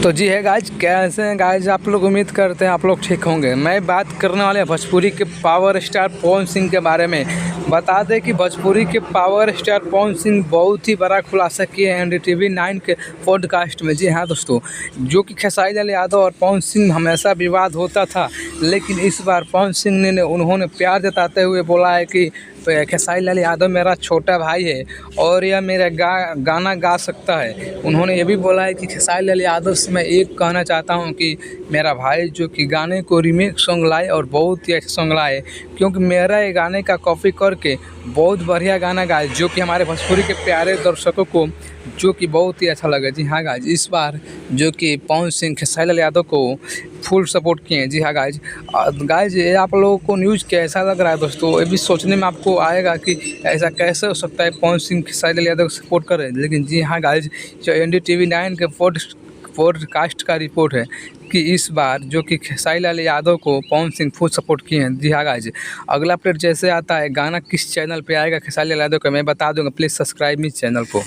तो जी है गाइज, कैसे हैं गाइज आप लोग। उम्मीद करते हैं आप लोग ठीक होंगे। मैं बात करने वाले भोजपुरी के पावर स्टार पवन सिंह के बारे में। बता दें कि भोजपुरी के पावर स्टार पवन सिंह बहुत ही बड़ा खुलासा किए हैं NDTV 9 के पॉडकास्ट में। जी हाँ दोस्तों, जो कि खेसारी लाल यादव और पवन सिंह हमेशा विवाद होता था, लेकिन इस बार पवन सिंह ने उन्होंने प्यार जताते हुए बोला है कि खेसारी लाल यादव मेरा छोटा भाई है और यह मेरा गाना गा सकता है। उन्होंने ये भी बोला है कि खेसारी लाल यादव से मैं एक कहना चाहता हूँ कि मेरा भाई जो कि गाने को रीमेक सॉन्ग लाए और बहुत ही अच्छा सॉन्ग लाए, क्योंकि मेरा ये गाने का कॉपी करके बहुत बढ़िया गाना गाए जो कि हमारे भोजपुरी के प्यारे दर्शकों को जो कि बहुत ही अच्छा लगे। जी हाँ गाइज, इस बार जो कि पवन सिंह खेसारी लाल यादव को फुल सपोर्ट किए हैं। जी हाँ गाइज ये आप लोगों को न्यूज़ कैसा लग रहा है दोस्तों? ये भी सोचने में आपको आएगा कि ऐसा कैसे हो सकता है पवन सिंह खेसारी लाल यादव को सपोर्ट करें। लेकिन जी हाँ गाइज, जो NDTV 9 के पॉडकास्ट का रिपोर्ट है कि इस बार जो कि खेसारी लाल यादव को पवन सिंह फुल सपोर्ट किए हैं। जी हाँ गाइज, अगला अपडेट जैसे आता है, गाना किस चैनल पे आएगा खेसारी लाल यादव का, मैं बता दूंगा। प्लीज़ सब्सक्राइब मी चैनल को।